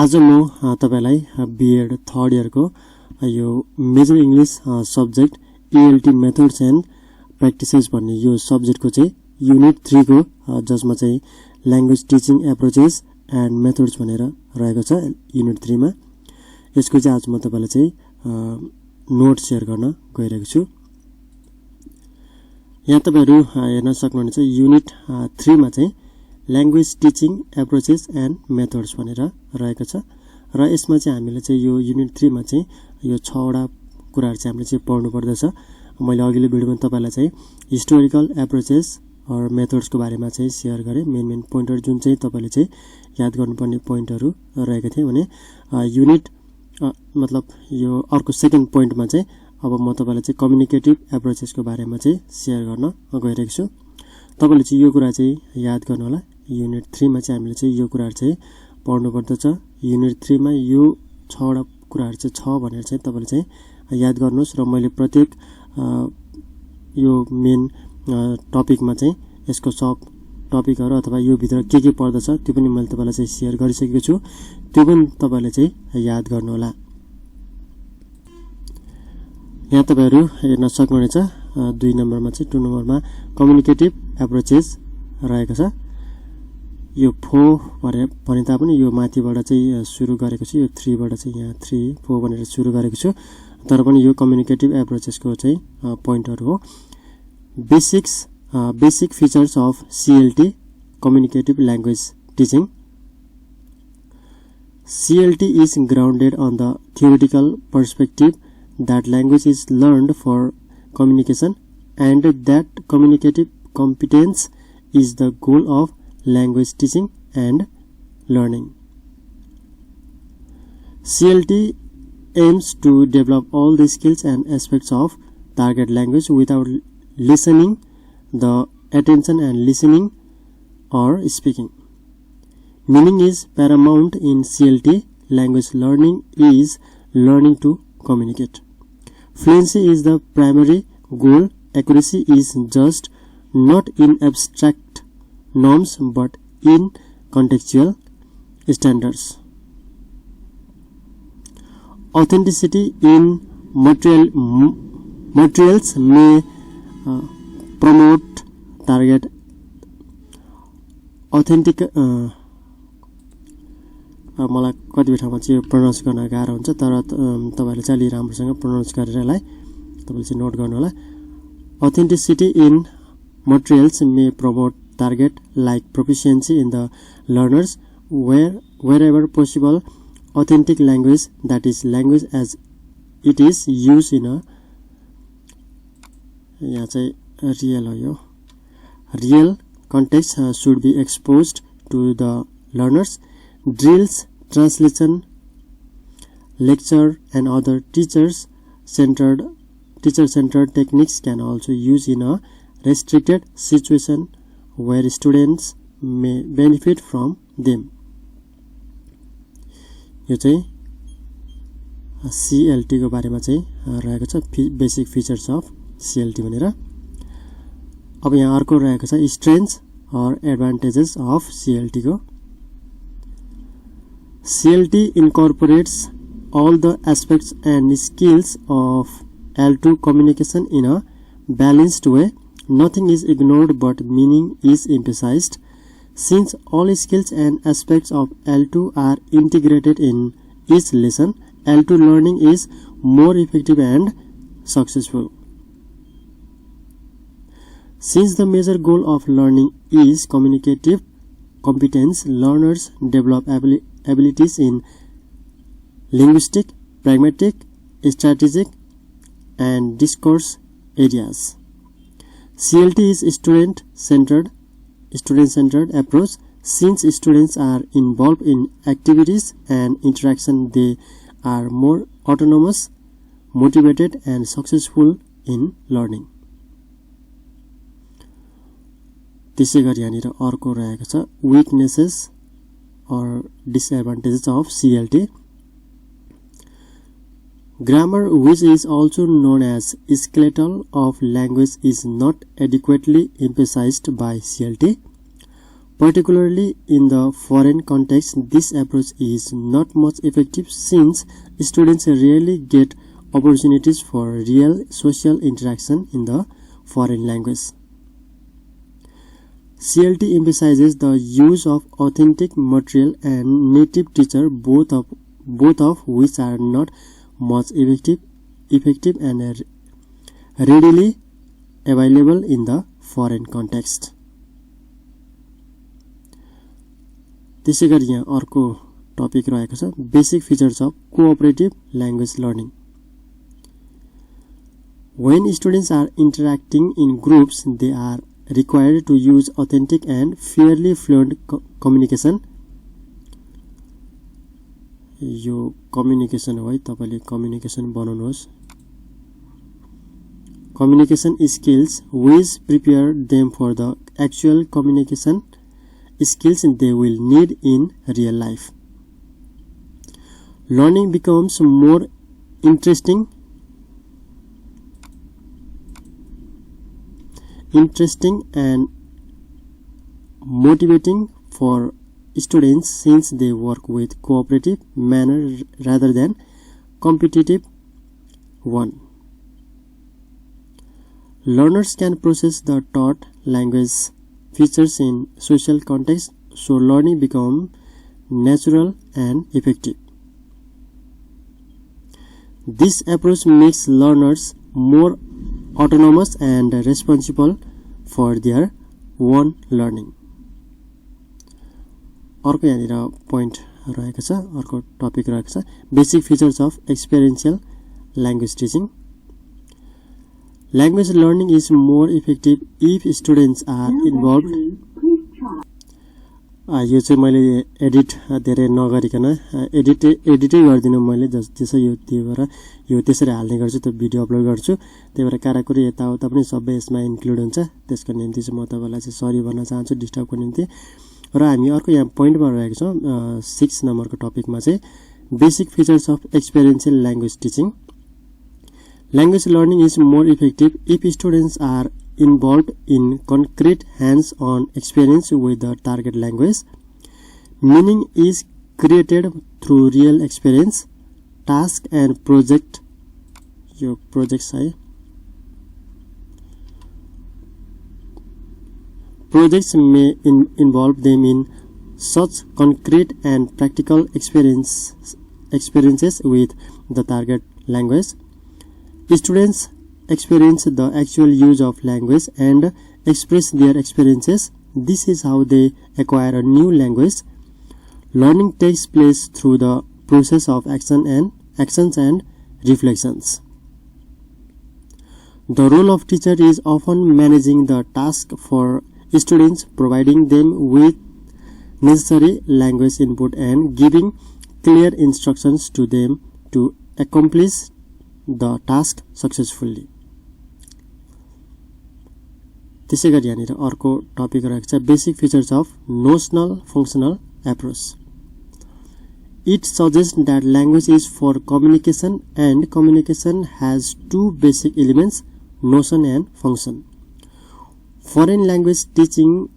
आज म तपाईलाई B.Ed थर्ड इयर को यो major English subject ELT Methods and Practices भन्ने यो सब्जेक्ट को चाहिँ युनिट 3 को जसमा चाहिँ language teaching approaches and methods भनेर रहेको छ युनिट 3 मा। यसको चाहिँ आज म तपाईलाई चाहिँ नोट शेयर गर्न गइरहेको छु। यहाँ तपाईहरु हेर्न सक्नुहुन्छ युनिट 3 मा चाहिँ language teaching approaches and methods भनेर रहेको छ र यसमा चाहिँ हामीले चाहिँ यो युनिट 3 मा चाहिँ यो 6 वटा कुराहरु चाहिँ हामीले चाहिँ पढ्नु पर्दछ। मैले अघिल्लो भिडियोमा तपाईलाई चाहिँ हिस्टोरिकल एप्रोचेस और मेथड्स को बारेमा चाहिँ शेयर गरे। मेन पोइन्टहरु जुन चाहिँ तपाईले चाहिँ याद गर्नुपर्ने पोइन्टहरु रहेको थिए भने युनिट मतलब यो अर्को सेकेन्ड पोइन्टमा चाहिँ अब म तपाईलाई चाहिँ कम्युनिकेटिभ एप्रोचेस को बारेमा चाहिँ शेयर गर्न गइरहेको छु। तपाईले चाहिँ यो कुरा चाहिँ याद गर्नु होला। युनिट 3 मा चाहिँ हामीले चाहिँ यो कुराहरु चाहिँ पढ्नु पर्दछ। युनिट 3 मा यो 6 वटा कुराहरु चाहिँ छ भनेर चाहिँ तपाईले चाहिँ याद गर्नुस् र मैले प्रत्येक यो मेन टपिकमा चाहिँ यसको सब टपिकहरु अथवा यो भित्र के पर्दछ त्यो पनि मैले तपाईलाई चाहिँ शेयर गरिसकेको छु। त्यो पनि तपाईले चाहिँ याद गर्नु होला। यहाँ तपाईहरु हेर्न सक्नुहुनेछ 2 नम्बरमा चाहिँ 2 नम्बरमा कम्युनिकेटिभ एप्रोचेस रहेको छ। यो 4 भने तापनि यो माथिबाट चाहिँ सुरु गरेको छु। यो 3 बाट चाहिँ यहाँ 3 4 भनेर सुरु गरेको छु। तर पनि यो कम्युनिकेटिभ एप्रोचेस को चाहिँ पोइन्टहरु हो। Basic features of CLT communicative language teaching. CLT is grounded on the theoretical perspective that language is learned for communication and that communicative competence is the goal of language teaching and learning. CLT aims to develop all the skills and aspects of target language without listening, the attention and listening or speaking. Meaning is paramount in CLT. Language learning is learning to communicate. Fluency is the primary goal. Accuracy is just not in abstract norms but in contextual standards. Authenticity in materials may promote target authentic मलाई कति ठाउँमा चाहिँ pronounce गर्न गाह्रो हुन्छ तर तपाईहरुले चाहिँ अलि राम्रोसँग प्रोनाउन्स गरेर यसलाई तपाईले चाहिँ नोट गर्नु होला। Authenticity in materials may promote target like proficiency in the learners wherever possible. Authentic language, that is language as it is used in a यहाँ चाहिँ रियल हो यो real context should be exposed to the learners. Drills, translation, lecture and other teacher-centered techniques can also use in a restricted situation where students may benefit from them. यो चाहिँ CLT को बारेमा चाहिँ रहेको छ बेसिक फीचर्स अफ CLT भनेर। अब यहाँ अर्को रहेको छ स्ट्रेन्थ्स और एडभान्टेजेस अफ CLT को। CLT incorporates all the aspects and skills of L2 communication in a balanced way. Nothing is ignored but meaning is emphasized. Since all skills and aspects of L2 are integrated in each lesson, L2 learning is more effective and successful. Since the major goal of learning is communicative competence, learners develop abilities in linguistic, pragmatic, strategic, and discourse areas. CLT is student-centered approach. Since students are involved in activities and interaction, they are more autonomous, motivated, and successful in learning. त्यसै गरी यहाँनिर अर्को रहेको छ weaknesses or disadvantages of CLT. Grammar, which is also known as skeletal of language, is not adequately emphasized by CLT. Particularly in the foreign context, this approach is not much effective since students rarely get opportunities for real social interaction in the foreign language. CLT emphasizes the use of authentic material and native teacher, both of which are not much effective and readily available in the foreign context. त्यसै गरी यहाँ अर्को topic रहेको छ basic features of cooperative language learning. When students are interacting in groups, they are required to use authentic and fairly fluent communication. यो communication हो है, तपाईले कम्युनिकेसन बनाउनुहोस्. Communication skills which prepare them for the actual communication skills they will need in real life. Learning becomes more interesting and motivating for students since they work with cooperative manner rather than competitive one. Learners can process the taught language features in social context, so learning becomes natural and effective. This approach makes learners more autonomous and responsible for their own learning. अर्को यहाँनिर point रहेको छ, अर्को topic रहेको छ basic features of experiential language teaching. Language learning is more effective if students are involved. यो चाहिँ मैले एडिट धेरै नगरिकन एडिटै गर्दिनु मैले जसो यो त्यसरी हाल्ने गर्छु, त्यो भिडियो अपलोड गर्छु. त्यही भएर काराकुरी यताउता पनि सबै यसमा इन्क्लुड हुन्छ. त्यसको निम्ति चाहिँ म तपाईलाई चाहिँ सरी भन्न चाहन्छु डिस्टर्बको निम्ति. र हामी अर्को यहाँ पोइन्टमा रहेको छौँ 6 नम्बरको टपिकमा चाहिँ basic features of experiential language teaching. Language learning is more effective if students are involved in concrete hands-on experience with the target language. Meaning is created through real experience, task and project. Your projects may involve them in such concrete and practical experiences with the target language. Students experience the actual use of language and express their experiences. This is how they acquire a new language. Learning takes place through the process of actions and reflections. The role of teacher is often managing the task for students, providing them with necessary language input and giving clear instructions to them to accomplish the task successfully. त्यसै गरी यहाँनिर अर्को topic रहेको छ basic features of notional-functional approach. It suggests that language is for communication and communication has two basic elements, notion and function. Foreign language teaching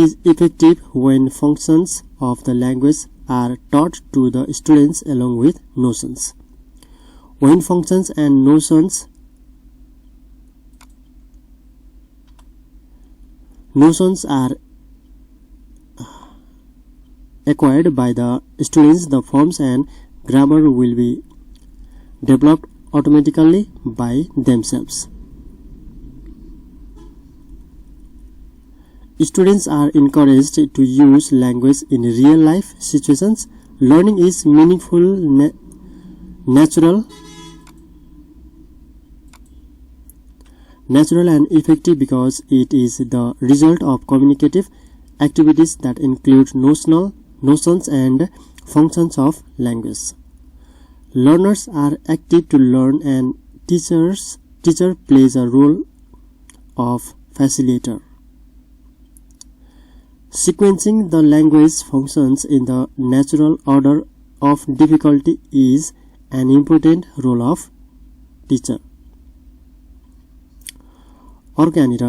is effective when functions of the language are taught to the students along with notions. When functions and notions are acquired by the students, the forms and grammar will be developed automatically by themselves. Students are encouraged to use language in real life situations. Learning is meaningful, natural and effective because it is the result of communicative activities that include notions and functions of language. Learners are active to learn and teacher plays a role of facilitator. Sequencing the language functions in the natural order of difficulty is an important role of teacher. अर्को यहाँनिर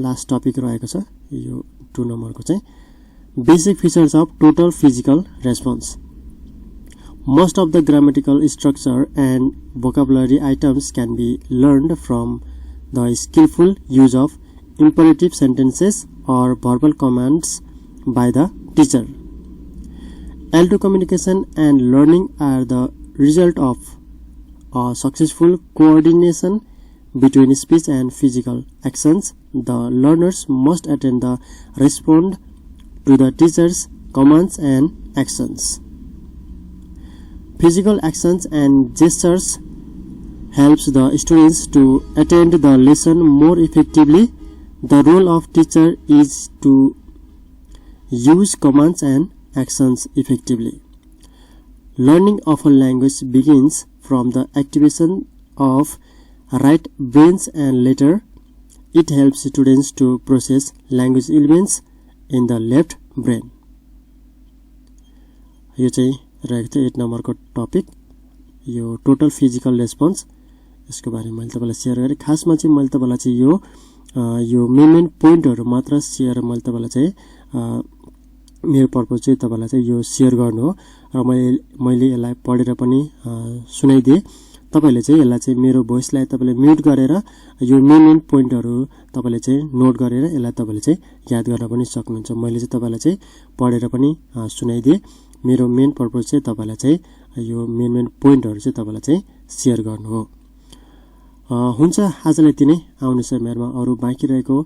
last topic रहेको छ यो 2 नम्बरको चाहिँ basic features of total physical response most of the grammatical structure and vocabulary items can be learned from the skillful use of imperative sentences or verbal commands by the teacher. ELT communication and learning are the result of a successful coordination between speech and physical actions. The learners must attend the respond to the teacher's commands and actions. Physical actions and gestures helps the students to attend the lesson more effectively. The role of teacher is to use commands and actions effectively. Learning of a language begins from the activation of right brains and later it helps students to process language elements in the left brain. यो चाहिँ रहेको थियो 8 नम्बरको topic यो total physical response यसको बारेमा मैले तपाईलाई शेयर गरे खासमा चाहिँ मैले तपाईलाई चाहिँ यो मेन पोइन्टहरु मात्र शेयर मैले तपाईलाई चाहिँ मेरो पर्पज चाहिँ तपाईलाई चाहिँ यो शेयर गर्नु हो र मैले यसलाई पढेर पनि सुनाइदिए तपाईले चाहिँ यसलाई चाहिँ मेरो भोइसलाई तपाईले म्युट गरेर यो मेन पोइन्टहरु तपाईले चाहिँ नोट गरेर यसलाई तपाईले चाहिँ याद गर्न पनि सक्नुहुन्छ मैले चाहिँ तपाईलाई चाहिँ पढेर पनि सुनाइदिए मेरो मेन पर्पज चाहिँ तपाईलाई चाहिँ यो मेन पोइन्टहरु चाहिँ तपाईलाई चाहिँ शेयर गर्नु हो हुन्छ आजलाई यति नै आउने समयमा अरु बाँकी रहेको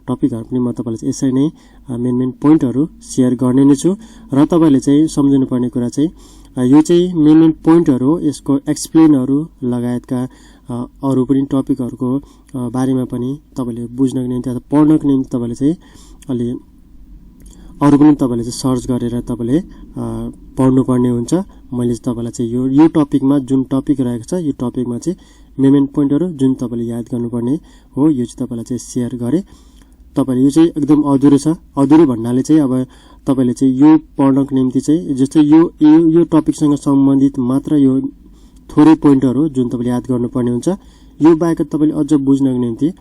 टपिकहरु पनि म तपाईलाई चाहिँ यसरी नै मेन पोइन्टहरु शेयर गर्ने नै छु र तपाईले चाहिँ सम्झनु पर्ने कुरा चाहिँ यो चाहिँ मेन पोइन्टहरु हो यसको एक्सप्लेनहरु लगायतका अरु पनि टपिकहरुको बारेमा पनि तपाईले बुझ्नको निम्ति अथवा पढ्नको निम्ति तपाईले चाहिँ अलि अरु पनि तपाईले चाहिँ सर्च गरेर तपाईले पढ्नु पर्ने हुन्छ मैले चाहिँ तपाईलाई चाहिँ यो टपिकमा जुन टपिक रहेको छ यो टपिकमा चाहिँ मेन पोइन्टहरु जुन तपाईले याद गर्नुपर्ने हो यो चाहिँ तपाईलाई चाहिँ शेयर गरे तपाईले यो चाहिँ एकदम अधुरो छ अधुरो भन्नाले चाहिँ अब तपाईले चाहिँ यो पढ्नको निम्ति चाहिँ जस्तै यो टपिकसँग सम्बन्धित मात्र यो थोरै पोइन्टहरु जुन तपाईले याद गर्नुपर्ने हुन्छ यो बाहेक तपाईले अझ बुझ्नको निम्ति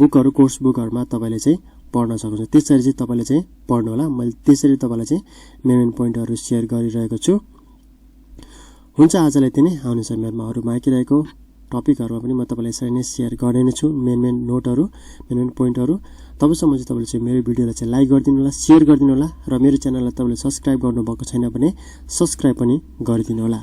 बुकहरु कोर्स बुकहरुमा तपाईले चाहिँ पढ्न सक्नुहुन्छ त्यसरी चाहिँ तपाईले चाहिँ पढ्नु होला मैले त्यसरी तपाईलाई चाहिँ मेन पोइन्टहरु शेयर गरिरहेको छु हुन्छ आजलाई यति नै आउने समयमा अरु बाँकी रहेको टपिकहरुमा पनि म तपाईलाई यसरी नै शेयर गर्ने नै छु मेन नोटहरु मेन पोइन्टहरु तबसम्म चाहिँ तपाईले चाहिँ मेरो भिडियोलाई चाहिँ लाइक गरिदिनु होला शेयर गरिदिनु होला र मेरो च्यानललाई तपाईले सब्स्क्राइब गर्नुभएको छैन भने सब्स्क्राइब पनि गरिदिनु होला